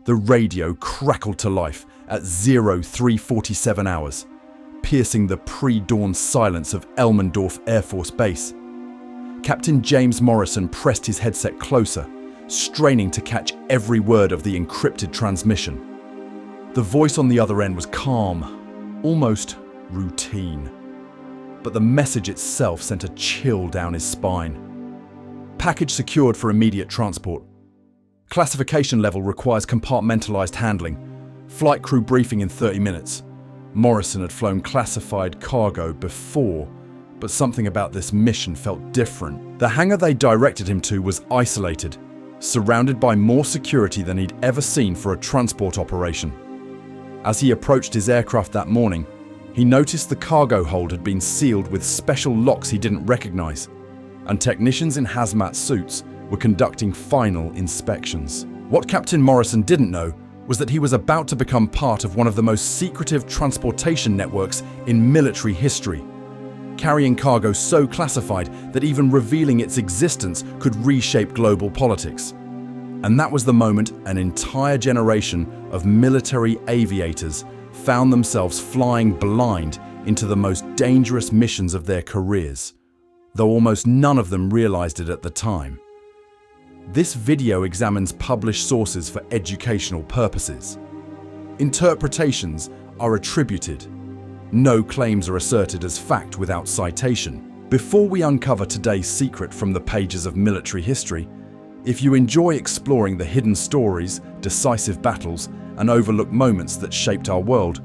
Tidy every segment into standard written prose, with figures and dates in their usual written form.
The radio crackled to life at 0347 hours, piercing the pre-dawn silence of Elmendorf Air Force Base. Captain James Morrison pressed his headset closer, straining to catch every word of the encrypted transmission. The voice on the other end was calm, almost routine. But the message itself sent a chill down his spine. Package secured for immediate transport. Classification level requires compartmentalized handling. Flight crew briefing in 30 minutes. Morrison had flown classified cargo before, but something about this mission felt different. The hangar they directed him to was isolated, surrounded by more security than he'd ever seen for a transport operation. As he approached his aircraft that morning, he noticed the cargo hold had been sealed with special locks he didn't recognize, and technicians in hazmat suits were conducting final inspections. What Captain Morrison didn't know was that he was about to become part of one of the most secretive transportation networks in military history, carrying cargo so classified that even revealing its existence could reshape global politics. And that was the moment an entire generation of military aviators found themselves flying blind into the most dangerous missions of their careers, though almost none of them realized it at the time. This video examines published sources for educational purposes. Interpretations are attributed. No claims are asserted as fact without citation. Before we uncover today's secret from the pages of military history, if you enjoy exploring the hidden stories, decisive battles, and overlooked moments that shaped our world,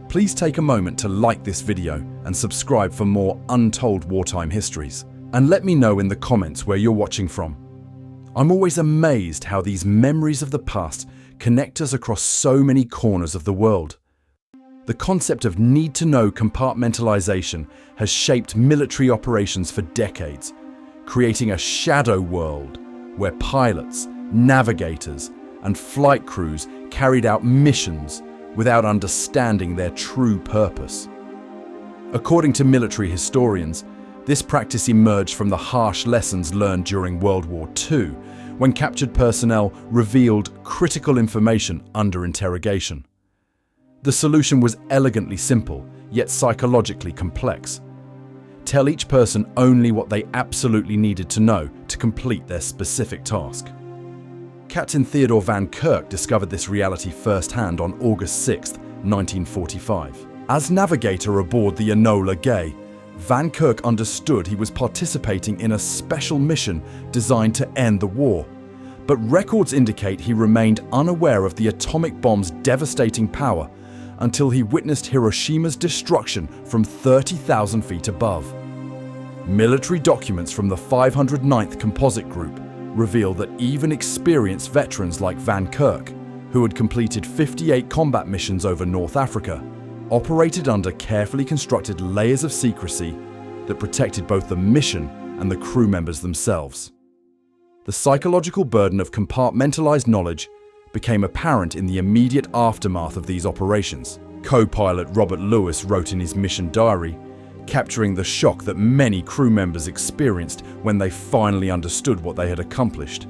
please take a moment to like this video and subscribe for more untold wartime histories. And let me know in the comments where you're watching from. I'm always amazed how these memories of the past connect us across so many corners of the world. The concept of need-to-know compartmentalization has shaped military operations for decades, creating a shadow world where pilots, navigators, and flight crews carried out missions without understanding their true purpose. According to military historians, this practice emerged from the harsh lessons learned during World War II, when captured personnel revealed critical information under interrogation. The solution was elegantly simple, yet psychologically complex. Tell each person only what they absolutely needed to know to complete their specific task. Captain Theodore Van Kirk discovered this reality firsthand on August 6, 1945. As navigator aboard the Enola Gay, Van Kirk understood he was participating in a special mission designed to end the war, but records indicate he remained unaware of the atomic bomb's devastating power until he witnessed Hiroshima's destruction from 30,000 feet above. Military documents from the 509th Composite Group reveal that even experienced veterans like Van Kirk, who had completed 58 combat missions over North Africa, operated under carefully constructed layers of secrecy that protected both the mission and the crew members themselves. The psychological burden of compartmentalized knowledge became apparent in the immediate aftermath of these operations. Co-pilot Robert Lewis wrote in his mission diary, capturing the shock that many crew members experienced when they finally understood what they had accomplished.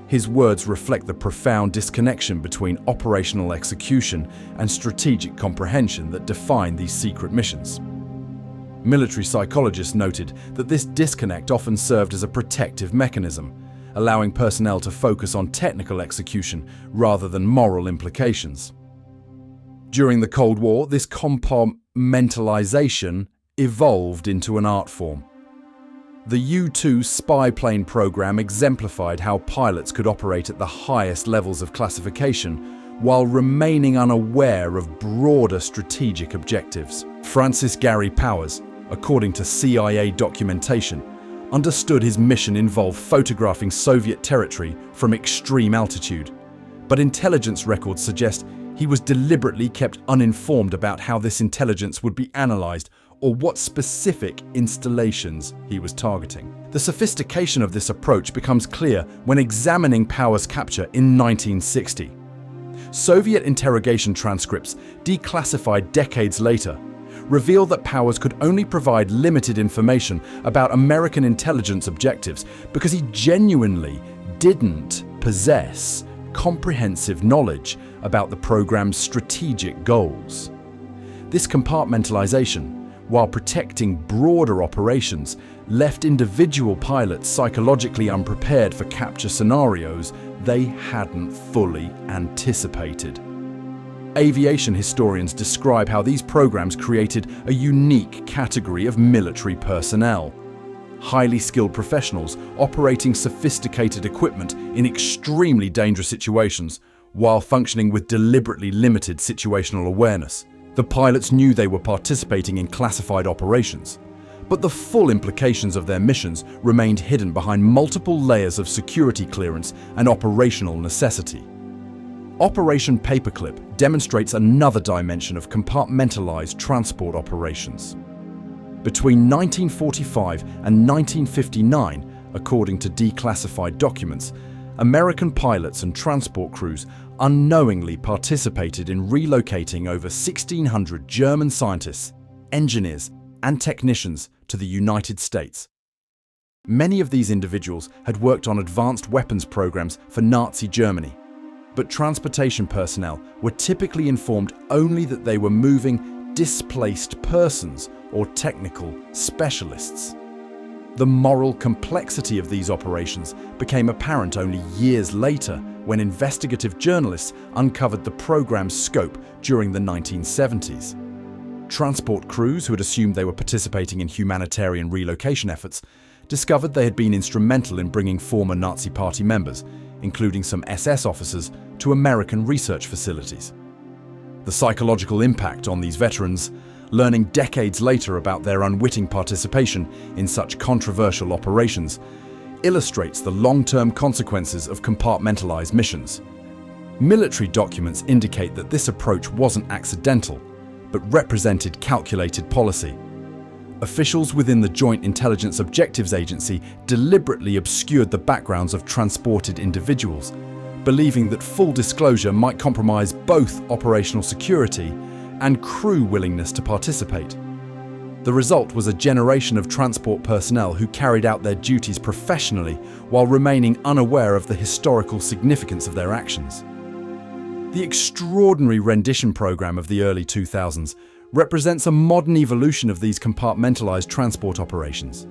His words reflect the profound disconnection between operational execution and strategic comprehension that define these secret missions. Military psychologists noted that this disconnect often served as a protective mechanism, allowing personnel to focus on technical execution rather than moral implications. During the Cold War, this compartmentalization evolved into an art form. The U-2 spy plane program exemplified how pilots could operate at the highest levels of classification while remaining unaware of broader strategic objectives. Francis Gary Powers, according to CIA documentation, understood his mission involved photographing Soviet territory from extreme altitude, but intelligence records suggest he was deliberately kept uninformed about how this intelligence would be analyzed or what specific installations he was targeting. The sophistication of this approach becomes clear when examining Powers' capture in 1960. Soviet interrogation transcripts, declassified decades later, reveal that Powers could only provide limited information about American intelligence objectives because he genuinely didn't possess comprehensive knowledge about the program's strategic goals. This compartmentalization, while protecting broader operations, left individual pilots psychologically unprepared for capture scenarios they hadn't fully anticipated. Aviation historians describe how these programs created a unique category of military personnel. Highly skilled professionals operating sophisticated equipment in extremely dangerous situations while functioning with deliberately limited situational awareness. The pilots knew they were participating in classified operations, but the full implications of their missions remained hidden behind multiple layers of security clearance and operational necessity. Operation Paperclip demonstrates another dimension of compartmentalized transport operations. Between 1945 and 1959, according to declassified documents, American pilots and transport crews unknowingly participated in relocating over 1,600 German scientists, engineers, and technicians to the United States. Many of these individuals had worked on advanced weapons programs for Nazi Germany, but transportation personnel were typically informed only that they were moving displaced persons or technical specialists. The moral complexity of these operations became apparent only years later when investigative journalists uncovered the program's scope during the 1970s. Transport crews who had assumed they were participating in humanitarian relocation efforts discovered they had been instrumental in bringing former Nazi Party members, including some SS officers, to American research facilities. The psychological impact on these veterans, learning decades later about their unwitting participation in such controversial operations, illustrates the long-term consequences of compartmentalized missions. Military documents indicate that this approach wasn't accidental, but represented calculated policy. Officials within the Joint Intelligence Objectives Agency deliberately obscured the backgrounds of transported individuals, believing that full disclosure might compromise both operational security and crew willingness to participate. The result was a generation of transport personnel who carried out their duties professionally while remaining unaware of the historical significance of their actions. The extraordinary rendition program of the early 2000s represents a modern evolution of these compartmentalized transport operations.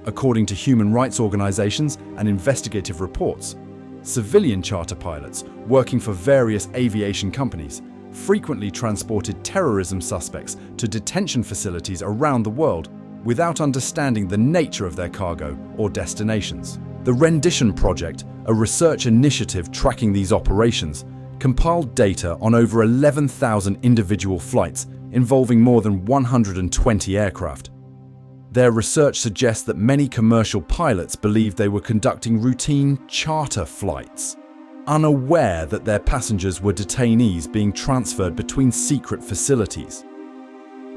According to human rights organizations and investigative reports, civilian charter pilots working for various aviation companies frequently transported terrorism suspects to detention facilities around the world without understanding the nature of their cargo or destinations. The Rendition Project, a research initiative tracking these operations, compiled data on over 11,000 individual flights involving more than 120 aircraft. Their research suggests that many commercial pilots believed they were conducting routine charter flights, unaware that their passengers were detainees being transferred between secret facilities.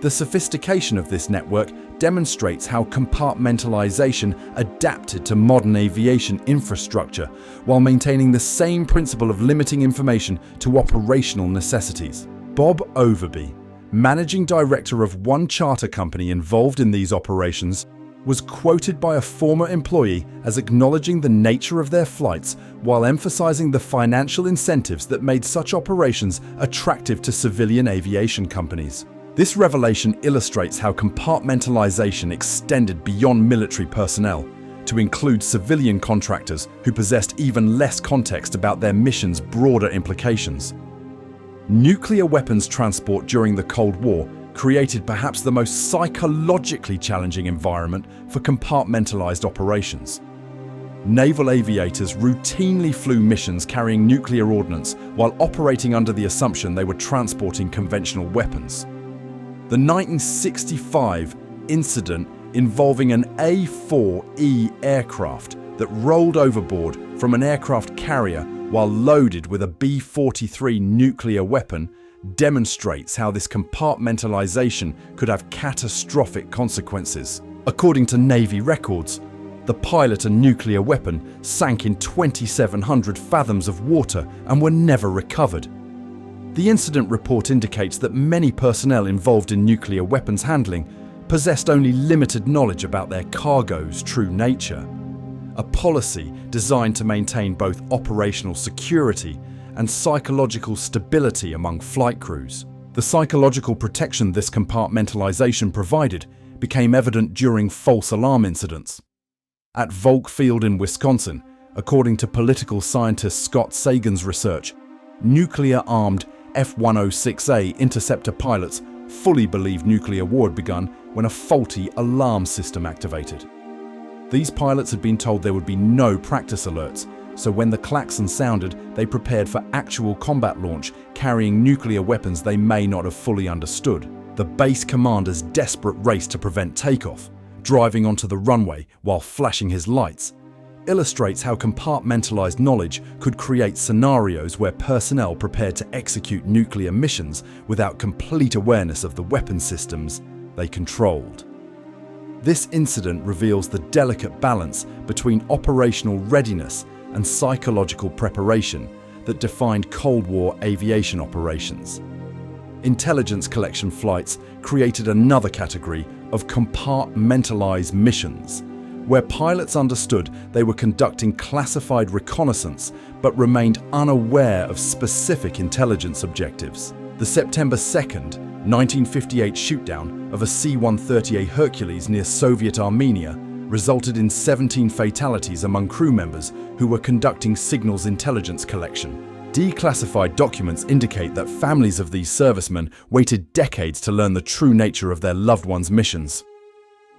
The sophistication of this network demonstrates how compartmentalization adapted to modern aviation infrastructure while maintaining the same principle of limiting information to operational necessities. Bob Overby, managing director of one charter company involved in these operations, was quoted by a former employee as acknowledging the nature of their flights while emphasizing the financial incentives that made such operations attractive to civilian aviation companies. This revelation illustrates how compartmentalization extended beyond military personnel to include civilian contractors who possessed even less context about their mission's broader implications. Nuclear weapons transport during the Cold War created perhaps the most psychologically challenging environment for compartmentalized operations. Naval aviators routinely flew missions carrying nuclear ordnance while operating under the assumption they were transporting conventional weapons. The 1965 incident involving an A-4E aircraft that rolled overboard from an aircraft carrier while loaded with a B-43 nuclear weapon demonstrates how this compartmentalization could have catastrophic consequences. According to Navy records, the pilot and nuclear weapon sank in 2,700 fathoms of water and were never recovered. The incident report indicates that many personnel involved in nuclear weapons handling possessed only limited knowledge about their cargo's true nature. a policy designed to maintain both operational security and psychological stability among flight crews. The psychological protection this compartmentalization provided became evident during false alarm incidents. At Volk Field in Wisconsin, according to political scientist Scott Sagan's research, nuclear-armed F-106A interceptor pilots fully believed nuclear war had begun when a faulty alarm system activated. These pilots had been told there would be no practice alerts, so when the klaxon sounded, they prepared for actual combat launch, carrying nuclear weapons they may not have fully understood. The base commander's desperate race to prevent takeoff, driving onto the runway while flashing his lights, illustrates how compartmentalized knowledge could create scenarios where personnel prepared to execute nuclear missions without complete awareness of the weapon systems they controlled. This incident reveals the delicate balance between operational readiness and psychological preparation that defined Cold War aviation operations. Intelligence collection flights created another category of compartmentalized missions, where pilots understood they were conducting classified reconnaissance but remained unaware of specific intelligence objectives. The September 2nd, 1958 shootdown of a C-130A Hercules near Soviet Armenia resulted in 17 fatalities among crew members who were conducting signals intelligence collection. Declassified documents indicate that families of these servicemen waited decades to learn the true nature of their loved ones' missions.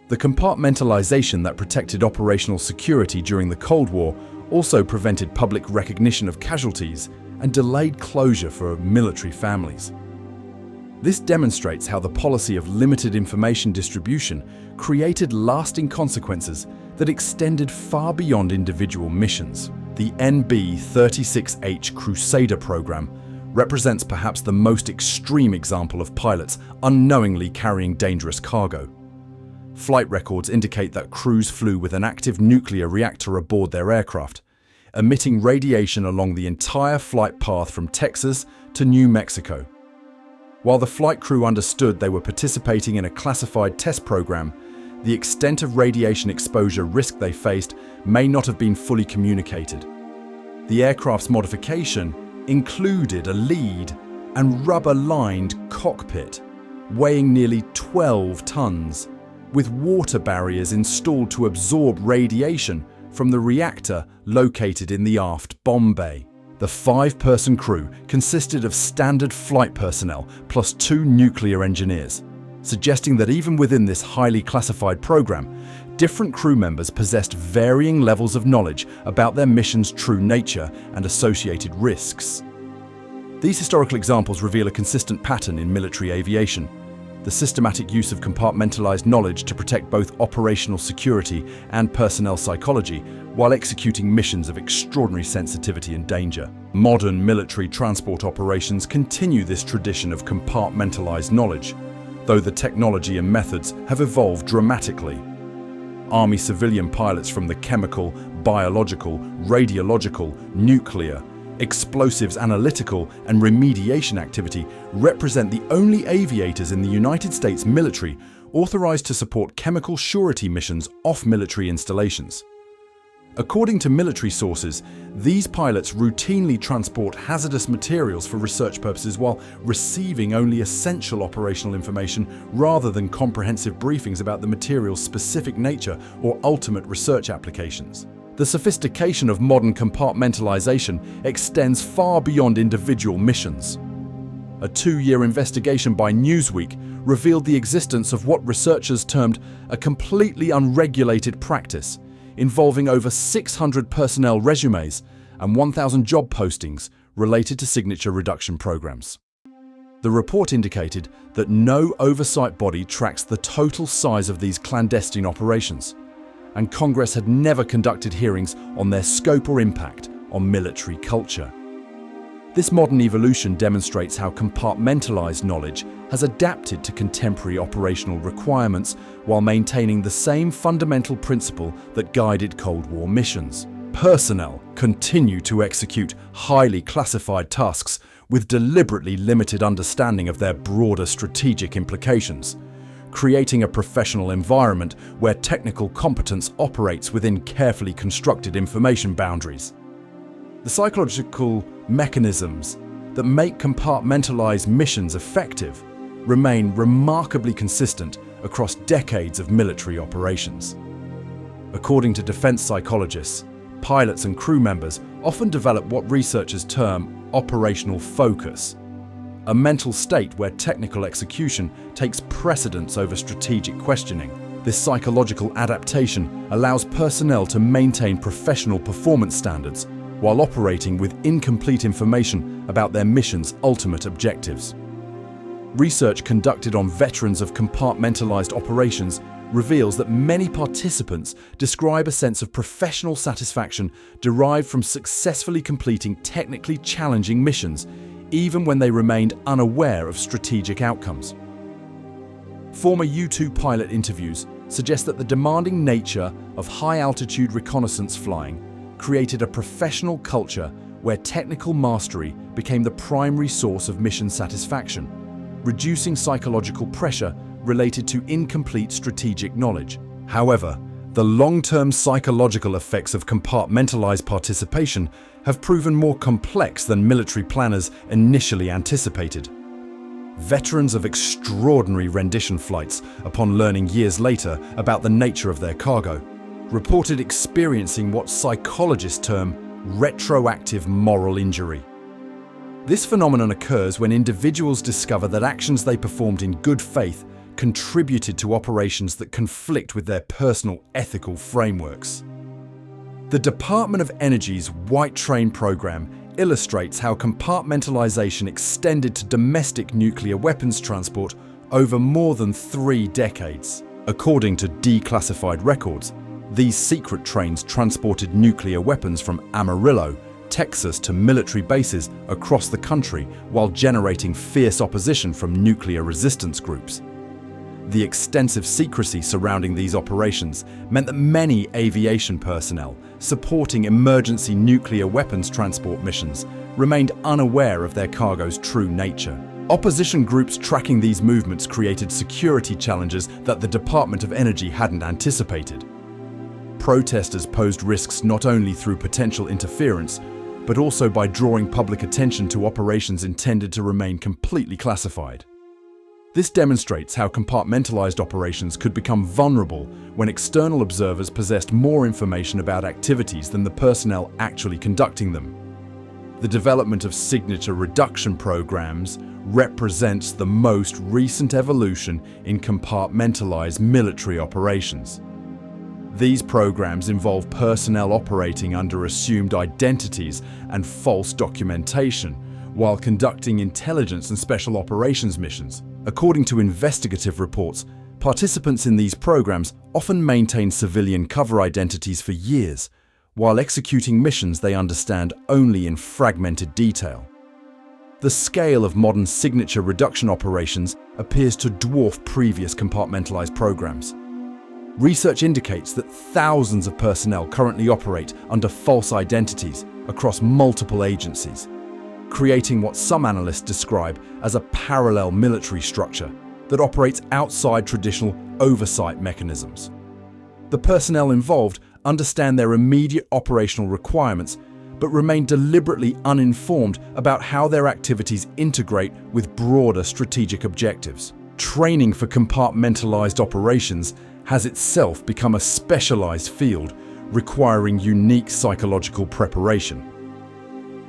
The compartmentalization that protected operational security during the Cold War also prevented public recognition of casualties and delayed closure for military families. This demonstrates how the policy of limited information distribution created lasting consequences that extended far beyond individual missions. The NB-36H Crusader program represents perhaps the most extreme example of pilots unknowingly carrying dangerous cargo. Flight records indicate that crews flew with an active nuclear reactor aboard their aircraft, emitting radiation along the entire flight path from Texas to New Mexico. While the flight crew understood they were participating in a classified test program, the extent of radiation exposure risk they faced may not have been fully communicated. The aircraft's modification included a lead and rubber-lined cockpit, weighing nearly 12 tons, with water barriers installed to absorb radiation from the reactor located in the aft bomb bay. The 5-person crew consisted of standard flight personnel plus 2 nuclear engineers, suggesting that even within this highly classified program, different crew members possessed varying levels of knowledge about their mission's true nature and associated risks. These historical examples reveal a consistent pattern in military aviation: the systematic use of compartmentalized knowledge to protect both operational security and personnel psychology while executing missions of extraordinary sensitivity and danger. Modern military transport operations continue this tradition of compartmentalized knowledge, though the technology and methods have evolved dramatically. Army civilian pilots from the chemical, biological, radiological, nuclear, explosives analytical and remediation activity represent the only aviators in the United States military authorized to support chemical surety missions off military installations. According to military sources, these pilots routinely transport hazardous materials for research purposes while receiving only essential operational information rather than comprehensive briefings about the material's specific nature or ultimate research applications. The sophistication of modern compartmentalization extends far beyond individual missions. A 2-year investigation by Newsweek revealed the existence of what researchers termed a completely unregulated practice, involving over 600 personnel resumes and 1,000 job postings related to signature reduction programs. The report indicated that no oversight body tracks the total size of these clandestine operations, and Congress had never conducted hearings on their scope or impact on military culture. This modern evolution demonstrates how compartmentalized knowledge has adapted to contemporary operational requirements while maintaining the same fundamental principle that guided Cold War missions. Personnel continue to execute highly classified tasks with deliberately limited understanding of their broader strategic implications, creating a professional environment where technical competence operates within carefully constructed information boundaries. The psychological mechanisms that make compartmentalized missions effective remain remarkably consistent across decades of military operations. According to defense psychologists, pilots and crew members often develop what researchers term operational focus, a mental state where technical execution takes precedence over strategic questioning. This psychological adaptation allows personnel to maintain professional performance standards while operating with incomplete information about their mission's ultimate objectives. Research conducted on veterans of compartmentalized operations reveals that many participants describe a sense of professional satisfaction derived from successfully completing technically challenging missions, even when they remained unaware of strategic outcomes. Former U-2 pilot interviews suggest that the demanding nature of high-altitude reconnaissance flying created a professional culture where technical mastery became the primary source of mission satisfaction, reducing psychological pressure related to incomplete strategic knowledge. However, the long-term psychological effects of compartmentalized participation have proven more complex than military planners initially anticipated. Veterans of extraordinary rendition flights, upon learning years later about the nature of their cargo, reported experiencing what psychologists term retroactive moral injury. This phenomenon occurs when individuals discover that actions they performed in good faith contributed to operations that conflict with their personal ethical frameworks. The Department of Energy's White Train program illustrates how compartmentalization extended to domestic nuclear weapons transport over more than 3 decades. According to declassified records, these secret trains transported nuclear weapons from Amarillo, Texas to military bases across the country while generating fierce opposition from nuclear resistance groups. The extensive secrecy surrounding these operations meant that many aviation personnel supporting emergency nuclear weapons transport missions remained unaware of their cargo's true nature. Opposition groups tracking these movements created security challenges that the Department of Energy hadn't anticipated. Protesters posed risks not only through potential interference, but also by drawing public attention to operations intended to remain completely classified. This demonstrates how compartmentalized operations could become vulnerable when external observers possessed more information about activities than the personnel actually conducting them. The development of signature reduction programs represents the most recent evolution in compartmentalized military operations. These programs involve personnel operating under assumed identities and false documentation while conducting intelligence and special operations missions. According to investigative reports, participants in these programs often maintain civilian cover identities for years, while executing missions they understand only in fragmented detail. The scale of modern signature reduction operations appears to dwarf previous compartmentalized programs. Research indicates that thousands of personnel currently operate under false identities across multiple agencies, creating what some analysts describe as a parallel military structure that operates outside traditional oversight mechanisms. The personnel involved understand their immediate operational requirements, but remain deliberately uninformed about how their activities integrate with broader strategic objectives. Training for compartmentalized operations has itself become a specialized field requiring unique psychological preparation.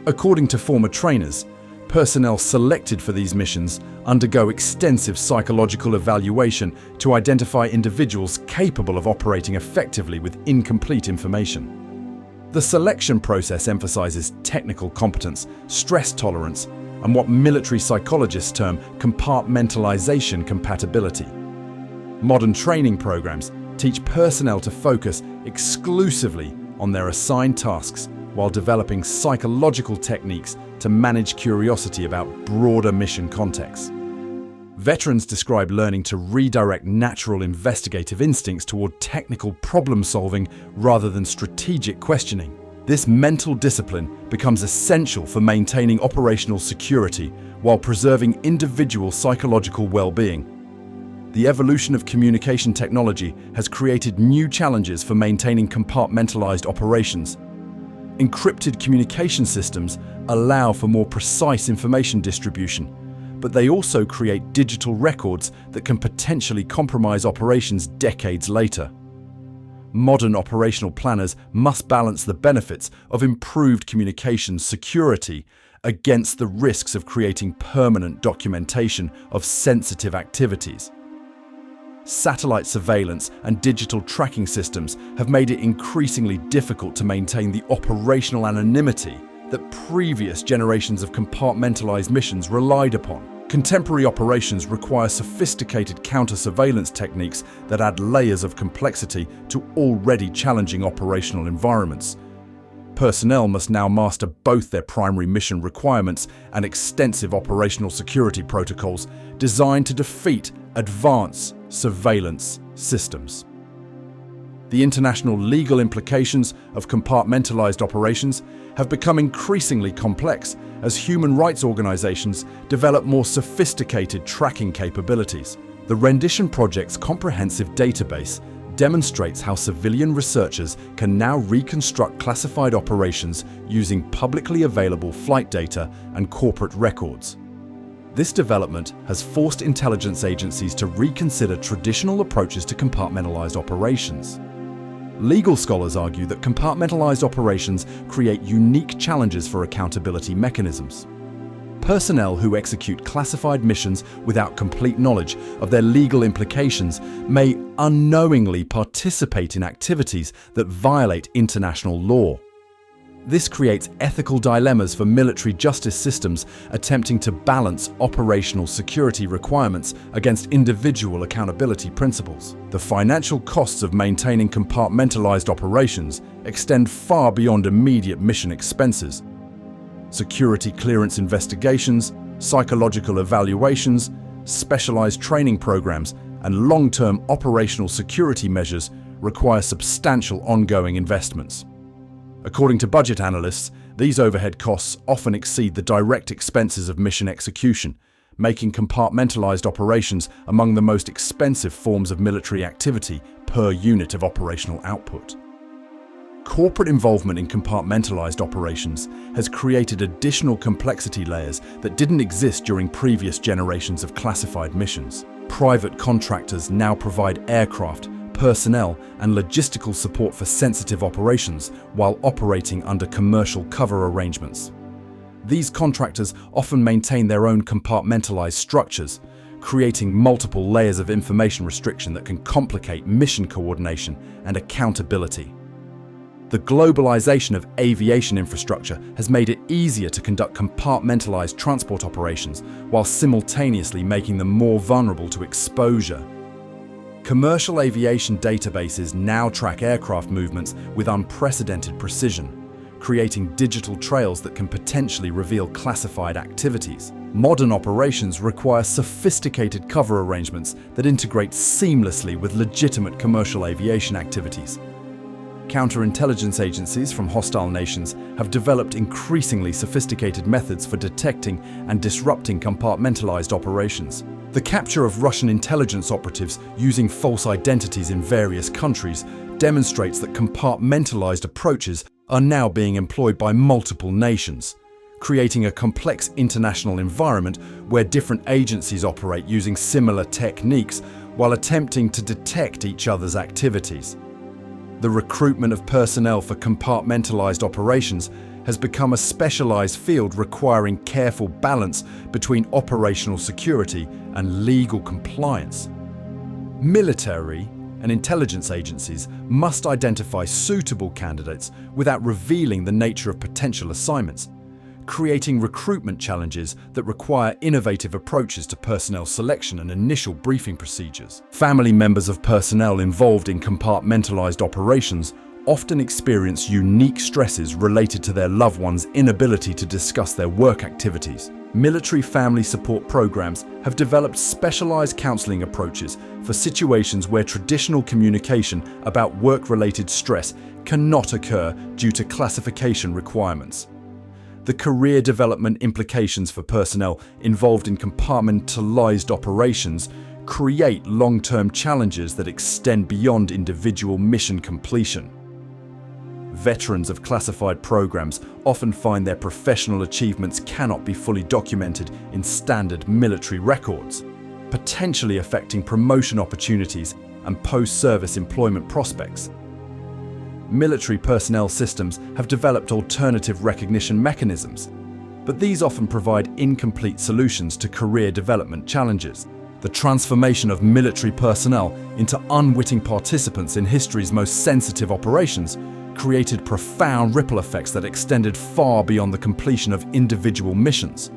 According to former trainers, personnel selected for these missions undergo extensive psychological evaluation to identify individuals capable of operating effectively with incomplete information. The selection process emphasizes technical competence, stress tolerance, and what military psychologists term compartmentalization compatibility. Modern training programs teach personnel to focus exclusively on their assigned tasks while developing psychological techniques to manage curiosity about broader mission contexts. Veterans describe learning to redirect natural investigative instincts toward technical problem-solving rather than strategic questioning. This mental discipline becomes essential for maintaining operational security while preserving individual psychological well-being. The evolution of communication technology has created new challenges for maintaining compartmentalized operations. Encrypted communication systems allow for more precise information distribution, but they also create digital records that can potentially compromise operations decades later. Modern operational planners must balance the benefits of improved communication security against the risks of creating permanent documentation of sensitive activities. Satellite surveillance and digital tracking systems have made it increasingly difficult to maintain the operational anonymity that previous generations of compartmentalized missions relied upon. Contemporary operations require sophisticated counter-surveillance techniques that add layers of complexity to already challenging operational environments. Personnel must now master both their primary mission requirements and extensive operational security protocols designed to defeat advanced surveillance systems. The international legal implications of compartmentalized operations have become increasingly complex as human rights organizations develop more sophisticated tracking capabilities. The Rendition Project's comprehensive database demonstrates how civilian researchers can now reconstruct classified operations using publicly available flight data and corporate records. This development has forced intelligence agencies to reconsider traditional approaches to compartmentalized operations. Legal scholars argue that compartmentalized operations create unique challenges for accountability mechanisms. Personnel who execute classified missions without complete knowledge of their legal implications may unknowingly participate in activities that violate international law. This creates ethical dilemmas for military justice systems attempting to balance operational security requirements against individual accountability principles. The financial costs of maintaining compartmentalized operations extend far beyond immediate mission expenses. Security clearance investigations, psychological evaluations, specialized training programs, and long-term operational security measures require substantial ongoing investments. According to budget analysts, these overhead costs often exceed the direct expenses of mission execution, making compartmentalized operations among the most expensive forms of military activity per unit of operational output. Corporate involvement in compartmentalized operations has created additional complexity layers that didn't exist during previous generations of classified missions. Private contractors now provide aircraft, personnel, and logistical support for sensitive operations while operating under commercial cover arrangements. These contractors often maintain their own compartmentalized structures, creating multiple layers of information restriction that can complicate mission coordination and accountability. The globalization of aviation infrastructure has made it easier to conduct compartmentalized transport operations while simultaneously making them more vulnerable to exposure. Commercial aviation databases now track aircraft movements with unprecedented precision, creating digital trails that can potentially reveal classified activities. Modern operations require sophisticated cover arrangements that integrate seamlessly with legitimate commercial aviation activities. Counterintelligence agencies from hostile nations have developed increasingly sophisticated methods for detecting and disrupting compartmentalized operations. The capture of Russian intelligence operatives using false identities in various countries demonstrates that compartmentalized approaches are now being employed by multiple nations, creating a complex international environment where different agencies operate using similar techniques while attempting to detect each other's activities. The recruitment of personnel for compartmentalized operations has become a specialized field requiring careful balance between operational security and legal compliance. Military and intelligence agencies must identify suitable candidates without revealing the nature of potential assignments, creating recruitment challenges that require innovative approaches to personnel selection and initial briefing procedures. Family members of personnel involved in compartmentalized operations often experience unique stresses related to their loved ones' inability to discuss their work activities. Military family support programs have developed specialized counseling approaches for situations where traditional communication about work-related stress cannot occur due to classification requirements. The career development implications for personnel involved in compartmentalized operations create long-term challenges that extend beyond individual mission completion. Veterans of classified programs often find their professional achievements cannot be fully documented in standard military records, potentially affecting promotion opportunities and post-service employment prospects. Military personnel systems have developed alternative recognition mechanisms, but these often provide incomplete solutions to career development challenges. The transformation of military personnel into unwitting participants in history's most sensitive operations created profound ripple effects that extended far beyond the completion of individual missions.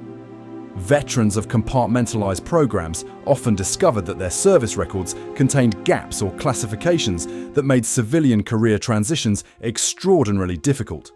Veterans of compartmentalized programs often discovered that their service records contained gaps or classifications that made civilian career transitions extraordinarily difficult.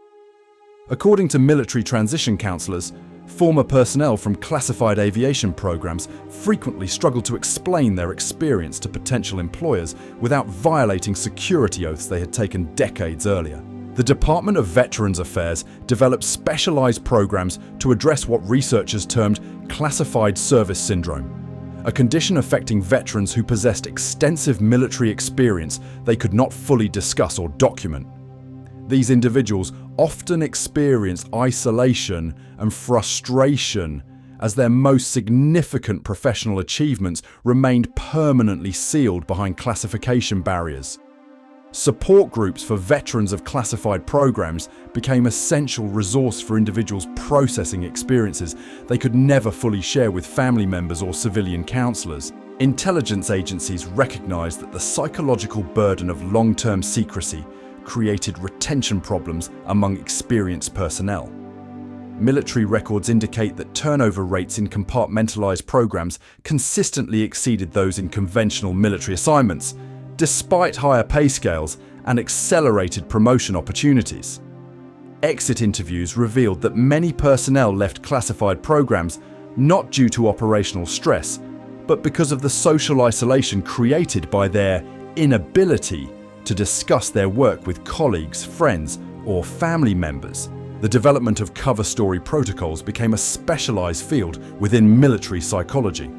According to military transition counselors, former personnel from classified aviation programs frequently struggled to explain their experience to potential employers without violating security oaths they had taken decades earlier. The Department of Veterans Affairs developed specialized programs to address what researchers termed classified service syndrome, a condition affecting veterans who possessed extensive military experience they could not fully discuss or document. These individuals often experienced isolation and frustration as their most significant professional achievements remained permanently sealed behind classification barriers. Support groups for veterans of classified programs became an essential resource for individuals processing experiences they could never fully share with family members or civilian counselors. Intelligence agencies recognized that the psychological burden of long-term secrecy created retention problems among experienced personnel. Military records indicate that turnover rates in compartmentalized programs consistently exceeded those in conventional military assignments, despite higher pay scales and accelerated promotion opportunities. Exit interviews revealed that many personnel left classified programs not due to operational stress, but because of the social isolation created by their inability to discuss their work with colleagues, friends, or family members. The development of cover story protocols became a specialized field within military psychology.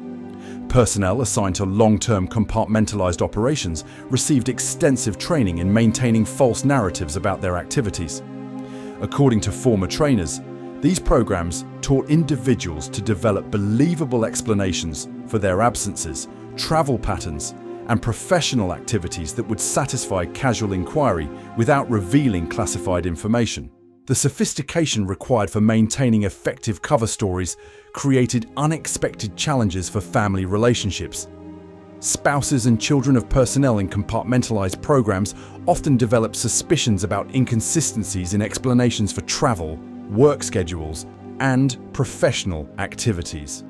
Personnel assigned to long-term compartmentalized operations received extensive training in maintaining false narratives about their activities. According to former trainers, these programs taught individuals to develop believable explanations for their absences, travel patterns, and professional activities that would satisfy casual inquiry without revealing classified information. The sophistication required for maintaining effective cover stories created unexpected challenges for family relationships. Spouses and children of personnel in compartmentalized programs often developed suspicions about inconsistencies in explanations for travel, work schedules, and professional activities.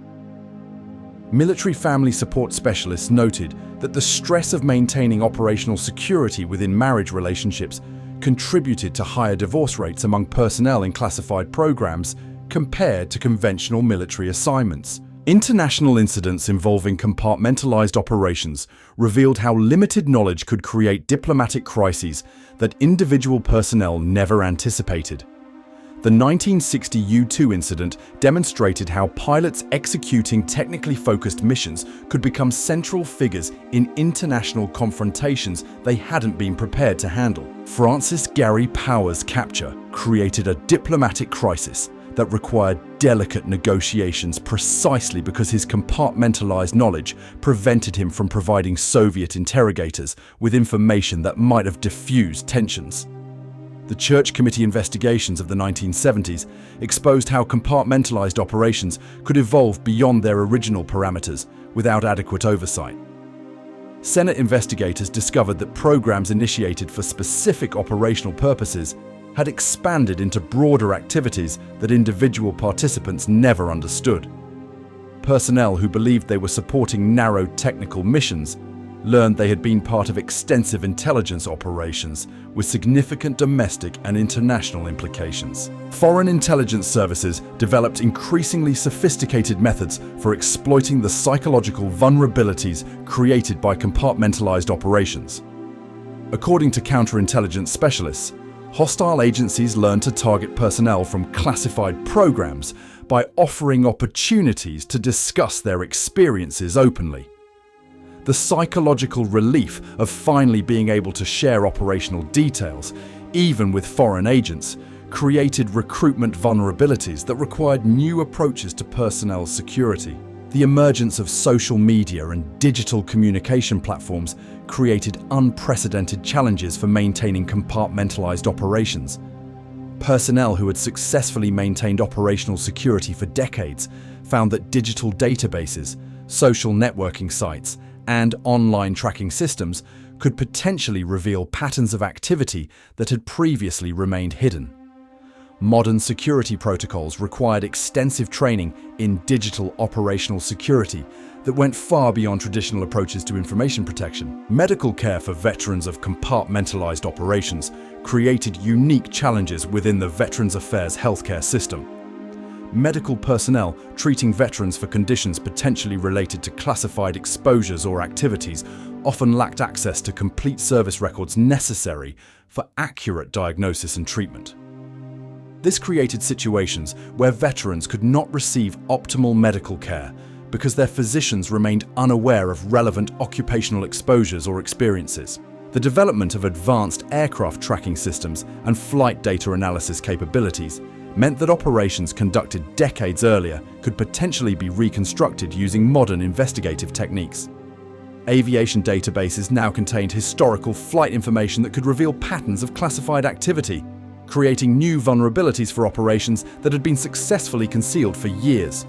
Military family support specialists noted that the stress of maintaining operational security within marriage relationships contributed to higher divorce rates among personnel in classified programs compared to conventional military assignments. International incidents involving compartmentalized operations revealed how limited knowledge could create diplomatic crises that individual personnel never anticipated. The 1960 U-2 incident demonstrated how pilots executing technically focused missions could become central figures in international confrontations they hadn't been prepared to handle. Francis Gary Powers' capture created a diplomatic crisis that required delicate negotiations precisely because his compartmentalized knowledge prevented him from providing Soviet interrogators with information that might have diffused tensions. The Church Committee investigations of the 1970s exposed how compartmentalized operations could evolve beyond their original parameters without adequate oversight. Senate investigators discovered that programs initiated for specific operational purposes had expanded into broader activities that individual participants never understood. Personnel who believed they were supporting narrow technical missions learned they had been part of extensive intelligence operations with significant domestic and international implications. Foreign intelligence services developed increasingly sophisticated methods for exploiting the psychological vulnerabilities created by compartmentalized operations. According to counterintelligence specialists, hostile agencies learned to target personnel from classified programs by offering opportunities to discuss their experiences openly. The psychological relief of finally being able to share operational details, even with foreign agents, created recruitment vulnerabilities that required new approaches to personnel security. The emergence of social media and digital communication platforms created unprecedented challenges for maintaining compartmentalized operations. Personnel who had successfully maintained operational security for decades found that digital databases, social networking sites, and online tracking systems could potentially reveal patterns of activity that had previously remained hidden. Modern security protocols required extensive training in digital operational security that went far beyond traditional approaches to information protection. Medical care for veterans of compartmentalized operations created unique challenges within the Veterans Affairs healthcare system. Medical personnel treating veterans for conditions potentially related to classified exposures or activities often lacked access to complete service records necessary for accurate diagnosis and treatment. This created situations where veterans could not receive optimal medical care because their physicians remained unaware of relevant occupational exposures or experiences. The development of advanced aircraft tracking systems and flight data analysis capabilities meant that operations conducted decades earlier could potentially be reconstructed using modern investigative techniques. Aviation databases now contained historical flight information that could reveal patterns of classified activity, creating new vulnerabilities for operations that had been successfully concealed for years.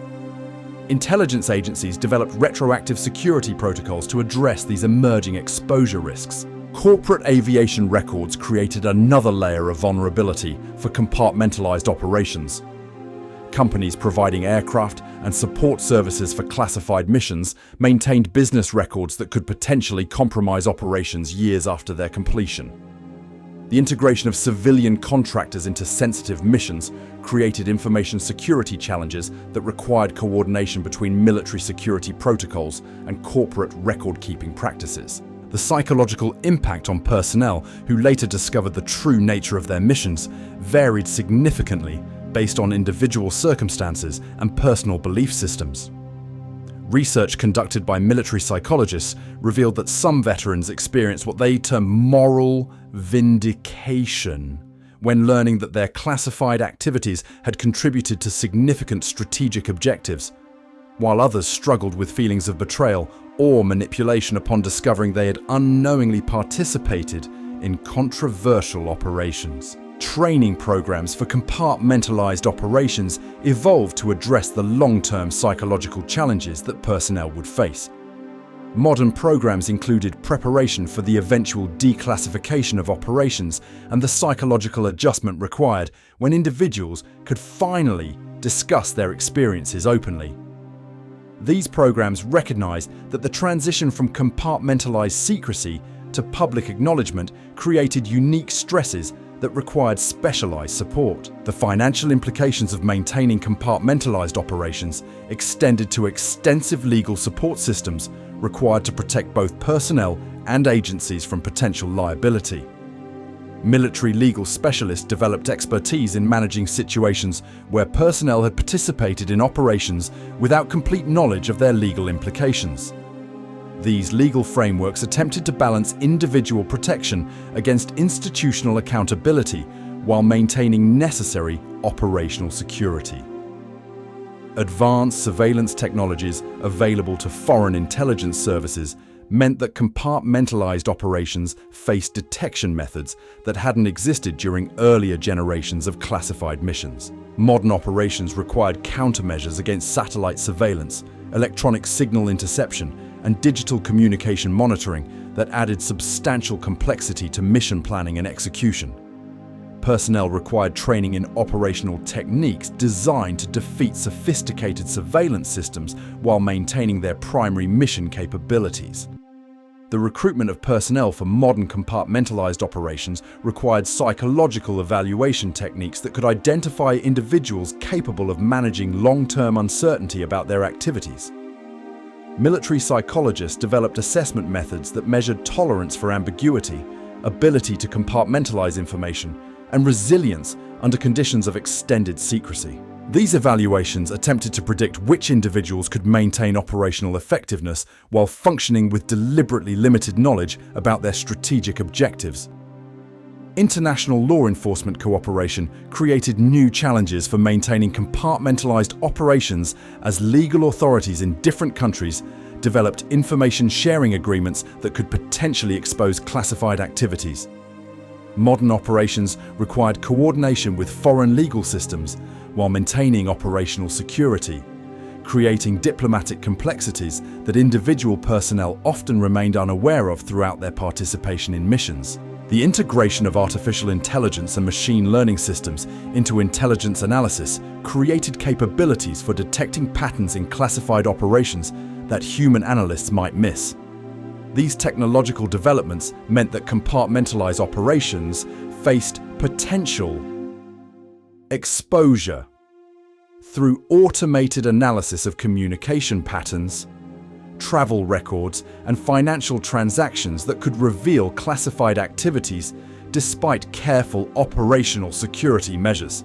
Intelligence agencies developed retroactive security protocols to address these emerging exposure risks. Corporate aviation records created another layer of vulnerability for compartmentalized operations. Companies providing aircraft and support services for classified missions maintained business records that could potentially compromise operations years after their completion. The integration of civilian contractors into sensitive missions created information security challenges that required coordination between military security protocols and corporate record-keeping practices. The psychological impact on personnel who later discovered the true nature of their missions varied significantly based on individual circumstances and personal belief systems. Research conducted by military psychologists revealed that some veterans experienced what they term moral vindication when learning that their classified activities had contributed to significant strategic objectives, while others struggled with feelings of betrayal or manipulation upon discovering they had unknowingly participated in controversial operations. Training programs for compartmentalized operations evolved to address the long-term psychological challenges that personnel would face. Modern programs included preparation for the eventual declassification of operations and the psychological adjustment required when individuals could finally discuss their experiences openly. These programs recognized that the transition from compartmentalized secrecy to public acknowledgement created unique stresses that required specialized support. The financial implications of maintaining compartmentalized operations extended to extensive legal support systems required to protect both personnel and agencies from potential liability. Military legal specialists developed expertise in managing situations where personnel had participated in operations without complete knowledge of their legal implications. These legal frameworks attempted to balance individual protection against institutional accountability while maintaining necessary operational security. Advanced surveillance technologies available to foreign intelligence services meant that compartmentalized operations faced detection methods that hadn't existed during earlier generations of classified missions. Modern operations required countermeasures against satellite surveillance, electronic signal interception, and digital communication monitoring that added substantial complexity to mission planning and execution. Personnel required training in operational techniques designed to defeat sophisticated surveillance systems while maintaining their primary mission capabilities. The recruitment of personnel for modern compartmentalized operations required psychological evaluation techniques that could identify individuals capable of managing long-term uncertainty about their activities. Military psychologists developed assessment methods that measured tolerance for ambiguity, ability to compartmentalize information, and resilience under conditions of extended secrecy. These evaluations attempted to predict which individuals could maintain operational effectiveness while functioning with deliberately limited knowledge about their strategic objectives. International law enforcement cooperation created new challenges for maintaining compartmentalized operations as legal authorities in different countries developed information sharing agreements that could potentially expose classified activities. Modern operations required coordination with foreign legal systems while maintaining operational security, creating diplomatic complexities that individual personnel often remained unaware of throughout their participation in missions. The integration of artificial intelligence and machine learning systems into intelligence analysis created capabilities for detecting patterns in classified operations that human analysts might miss. These technological developments meant that compartmentalized operations faced potential exposure through automated analysis of communication patterns, travel records, and financial transactions that could reveal classified activities despite careful operational security measures.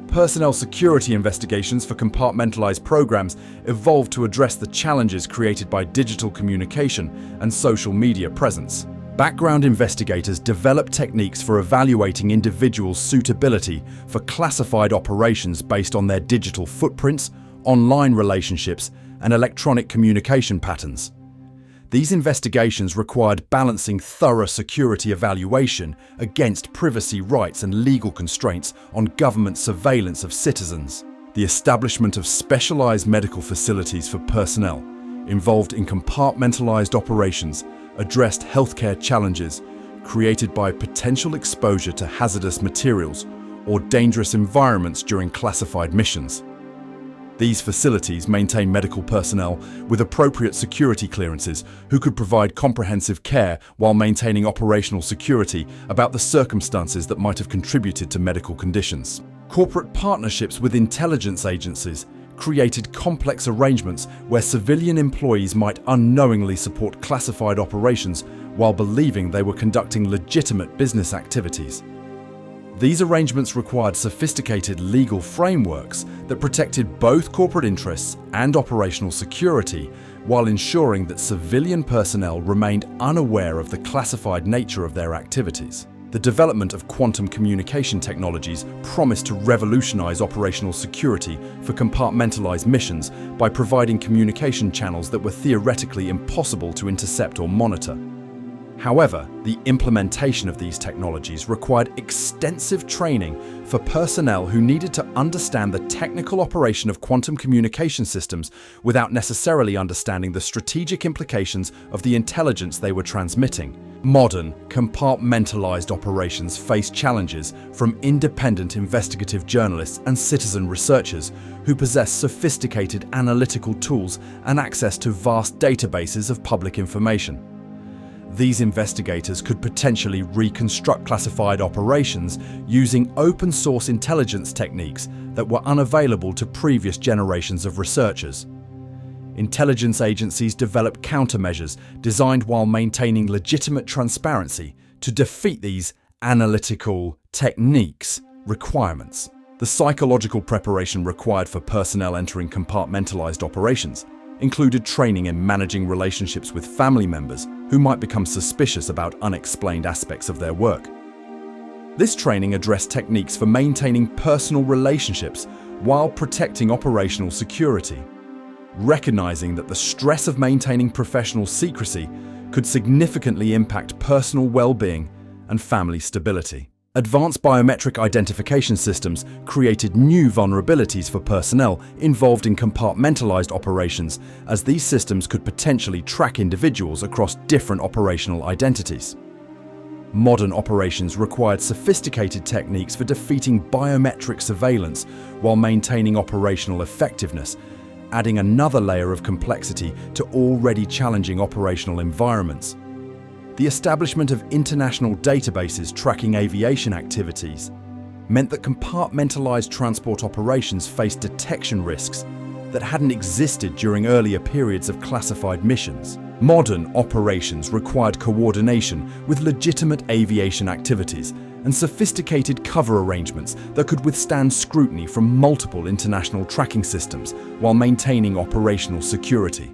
Personnel security investigations for compartmentalized programs evolved to address the challenges created by digital communication and social media presence. Background investigators developed techniques for evaluating individuals' suitability for classified operations based on their digital footprints, online relationships, and electronic communication patterns. These investigations required balancing thorough security evaluation against privacy rights and legal constraints on government surveillance of citizens. The establishment of specialized medical facilities for personnel involved in compartmentalized operations addressed healthcare challenges created by potential exposure to hazardous materials or dangerous environments during classified missions. These facilities maintain medical personnel with appropriate security clearances who could provide comprehensive care while maintaining operational security about the circumstances that might have contributed to medical conditions. Corporate partnerships with intelligence agencies created complex arrangements where civilian employees might unknowingly support classified operations while believing they were conducting legitimate business activities. These arrangements required sophisticated legal frameworks that protected both corporate interests and operational security while ensuring that civilian personnel remained unaware of the classified nature of their activities. The development of quantum communication technologies promised to revolutionize operational security for compartmentalized missions by providing communication channels that were theoretically impossible to intercept or monitor. However, the implementation of these technologies required extensive training for personnel who needed to understand the technical operation of quantum communication systems without necessarily understanding the strategic implications of the intelligence they were transmitting. Modern, compartmentalized operations face challenges from independent investigative journalists and citizen researchers who possess sophisticated analytical tools and access to vast databases of public information. These investigators could potentially reconstruct classified operations using open-source intelligence techniques that were unavailable to previous generations of researchers. Intelligence agencies developed countermeasures designed while maintaining legitimate transparency to defeat these analytical techniques requirements. The psychological preparation required for personnel entering compartmentalized operations included training in managing relationships with family members who might become suspicious about unexplained aspects of their work. This training addressed techniques for maintaining personal relationships while protecting operational security, recognizing that the stress of maintaining professional secrecy could significantly impact personal well-being and family stability. Advanced biometric identification systems created new vulnerabilities for personnel involved in compartmentalized operations, as these systems could potentially track individuals across different operational identities. Modern operations required sophisticated techniques for defeating biometric surveillance while maintaining operational effectiveness, adding another layer of complexity to already challenging operational environments. The establishment of international databases tracking aviation activities meant that compartmentalized transport operations faced detection risks that hadn't existed during earlier periods of classified missions. Modern operations required coordination with legitimate aviation activities and sophisticated cover arrangements that could withstand scrutiny from multiple international tracking systems while maintaining operational security.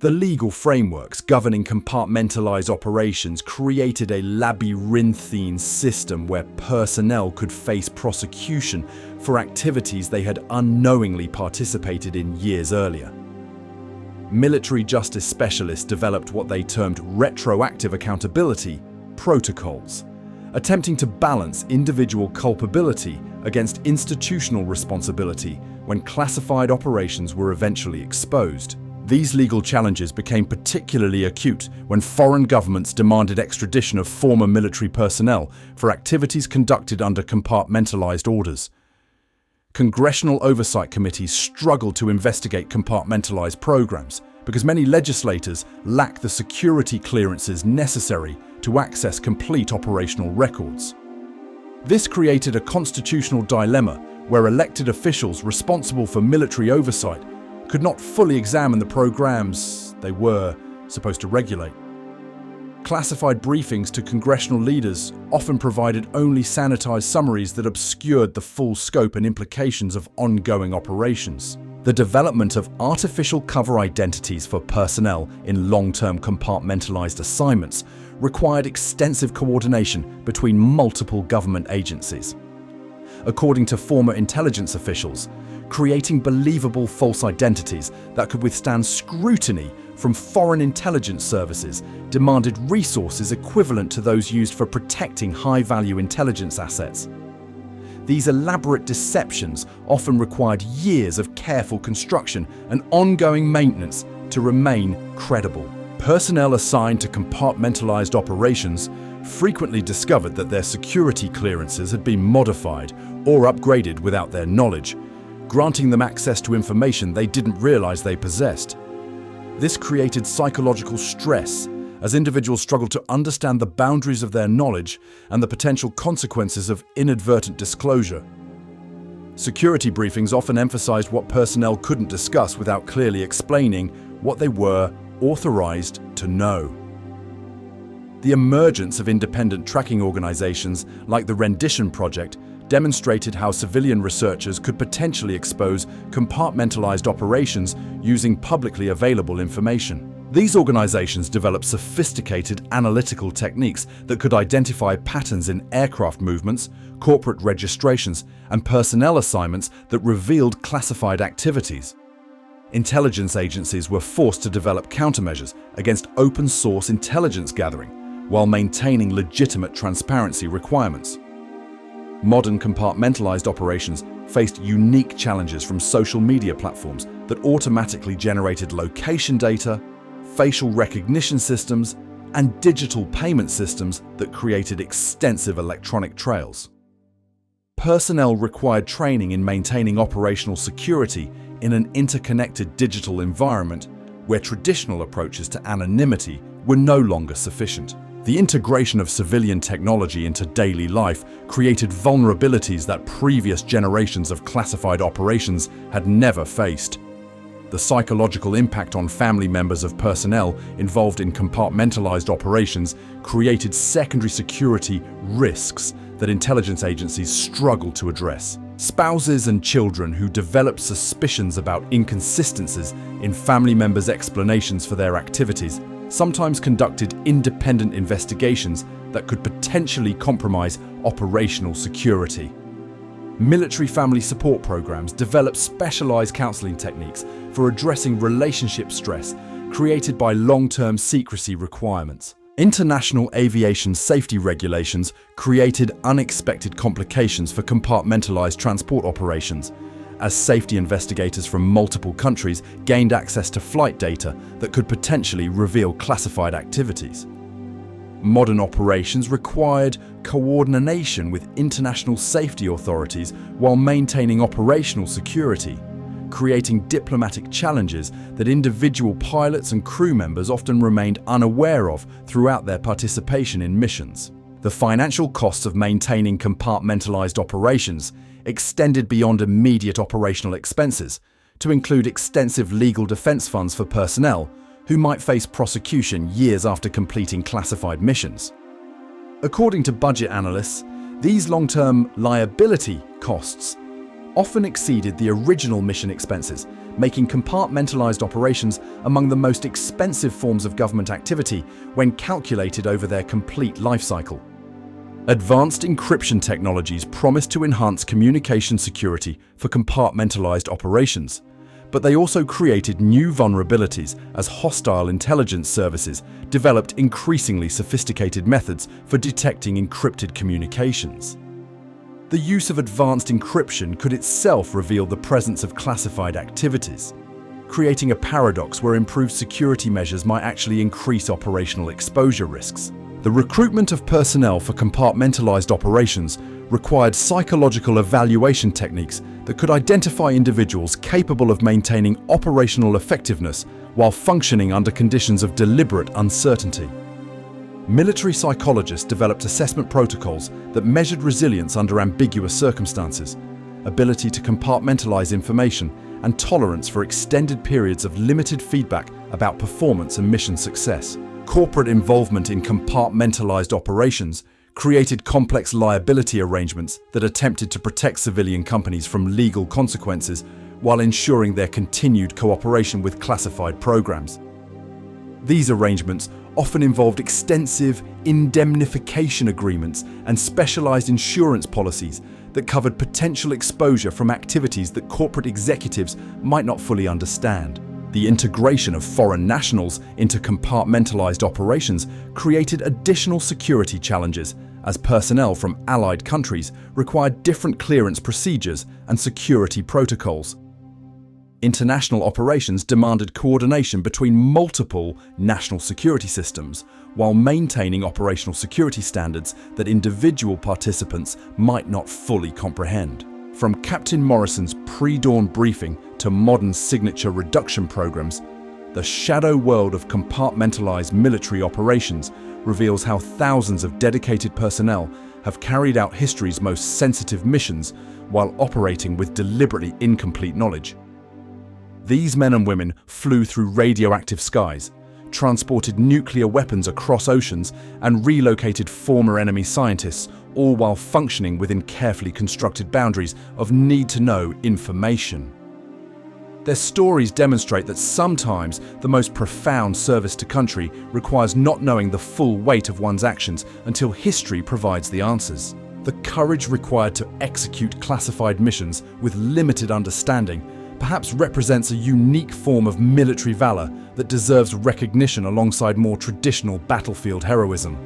The legal frameworks governing compartmentalized operations created a labyrinthine system where personnel could face prosecution for activities they had unknowingly participated in years earlier. Military justice specialists developed what they termed retroactive accountability protocols, attempting to balance individual culpability against institutional responsibility when classified operations were eventually exposed. These legal challenges became particularly acute when foreign governments demanded extradition of former military personnel for activities conducted under compartmentalized orders. Congressional oversight committees struggled to investigate compartmentalized programs because many legislators lack the security clearances necessary to access complete operational records. This created a constitutional dilemma where elected officials responsible for military oversight could not fully examine the programs they were supposed to regulate. Classified briefings to congressional leaders often provided only sanitized summaries that obscured the full scope and implications of ongoing operations. The development of artificial cover identities for personnel in long-term compartmentalized assignments required extensive coordination between multiple government agencies. According to former intelligence officials, creating believable false identities that could withstand scrutiny from foreign intelligence services demanded resources equivalent to those used for protecting high-value intelligence assets. These elaborate deceptions often required years of careful construction and ongoing maintenance to remain credible. Personnel assigned to compartmentalized operations frequently discovered that their security clearances had been modified or upgraded without their knowledge, granting them access to information they didn't realize they possessed. This created psychological stress as individuals struggled to understand the boundaries of their knowledge and the potential consequences of inadvertent disclosure. Security briefings often emphasized what personnel couldn't discuss without clearly explaining what they were authorized to know. The emergence of independent tracking organizations like the Rendition Project demonstrated how civilian researchers could potentially expose compartmentalized operations using publicly available information. These organizations developed sophisticated analytical techniques that could identify patterns in aircraft movements, corporate registrations, and personnel assignments that revealed classified activities. Intelligence agencies were forced to develop countermeasures against open-source intelligence gathering while maintaining legitimate transparency requirements. Modern compartmentalized operations faced unique challenges from social media platforms that automatically generated location data, facial recognition systems, and digital payment systems that created extensive electronic trails. Personnel required training in maintaining operational security in an interconnected digital environment where traditional approaches to anonymity were no longer sufficient. The integration of civilian technology into daily life created vulnerabilities that previous generations of classified operations had never faced. The psychological impact on family members of personnel involved in compartmentalized operations created secondary security risks that intelligence agencies struggled to address. Spouses and children who developed suspicions about inconsistencies in family members' explanations for their activities sometimes conducted independent investigations that could potentially compromise operational security. Military family support programs developed specialized counseling techniques for addressing relationship stress created by long-term secrecy requirements. International aviation safety regulations created unexpected complications for compartmentalized transport operations, as safety investigators from multiple countries gained access to flight data that could potentially reveal classified activities. Modern operations required coordination with international safety authorities while maintaining operational security, creating diplomatic challenges that individual pilots and crew members often remained unaware of throughout their participation in missions. The financial costs of maintaining compartmentalized operations extended beyond immediate operational expenses to include extensive legal defense funds for personnel who might face prosecution years after completing classified missions. According to budget analysts, These long-term liability costs often exceeded the original mission expenses, making compartmentalized operations among the most expensive forms of government activity when calculated over their complete life cycle. Advanced encryption technologies promise to enhance communication security for compartmentalized operations, but they also created new vulnerabilities as hostile intelligence services developed increasingly sophisticated methods for detecting encrypted communications. The use of advanced encryption could itself reveal the presence of classified activities, creating a paradox where improved security measures might actually increase operational exposure risks. The recruitment of personnel for compartmentalized operations required psychological evaluation techniques that could identify individuals capable of maintaining operational effectiveness while functioning under conditions of deliberate uncertainty. Military psychologists developed assessment protocols that measured resilience under ambiguous circumstances, ability to compartmentalize information, and tolerance for extended periods of limited feedback about performance and mission success. Corporate involvement in compartmentalized operations created complex liability arrangements that attempted to protect civilian companies from legal consequences while ensuring their continued cooperation with classified programs. These arrangements often involved extensive indemnification agreements and specialized insurance policies that covered potential exposure from activities that corporate executives might not fully understand. The integration of foreign nationals into compartmentalized operations created additional security challenges, as personnel from allied countries required different clearance procedures and security protocols. International operations demanded coordination between multiple national security systems while maintaining operational security standards that individual participants might not fully comprehend. From Captain Morrison's pre-dawn briefing to modern signature reduction programs, the shadow world of compartmentalized military operations reveals how thousands of dedicated personnel have carried out history's most sensitive missions while operating with deliberately incomplete knowledge. These men and women flew through radioactive skies, transported nuclear weapons across oceans, and relocated former enemy scientists, all while functioning within carefully constructed boundaries of need-to-know information. Their stories demonstrate that sometimes the most profound service to country requires not knowing the full weight of one's actions until history provides the answers. The courage required to execute classified missions with limited understanding perhaps represents a unique form of military valor that deserves recognition alongside more traditional battlefield heroism.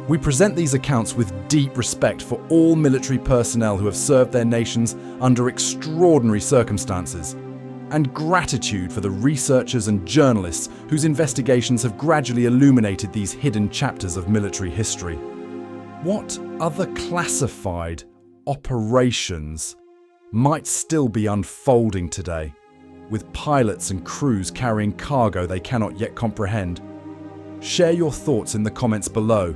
We present these accounts with deep respect for all military personnel who have served their nations under extraordinary circumstances, and gratitude for the researchers and journalists whose investigations have gradually illuminated these hidden chapters of military history. What other classified operations might still be unfolding today, with pilots and crews carrying cargo they cannot yet comprehend? Share your thoughts in the comments below.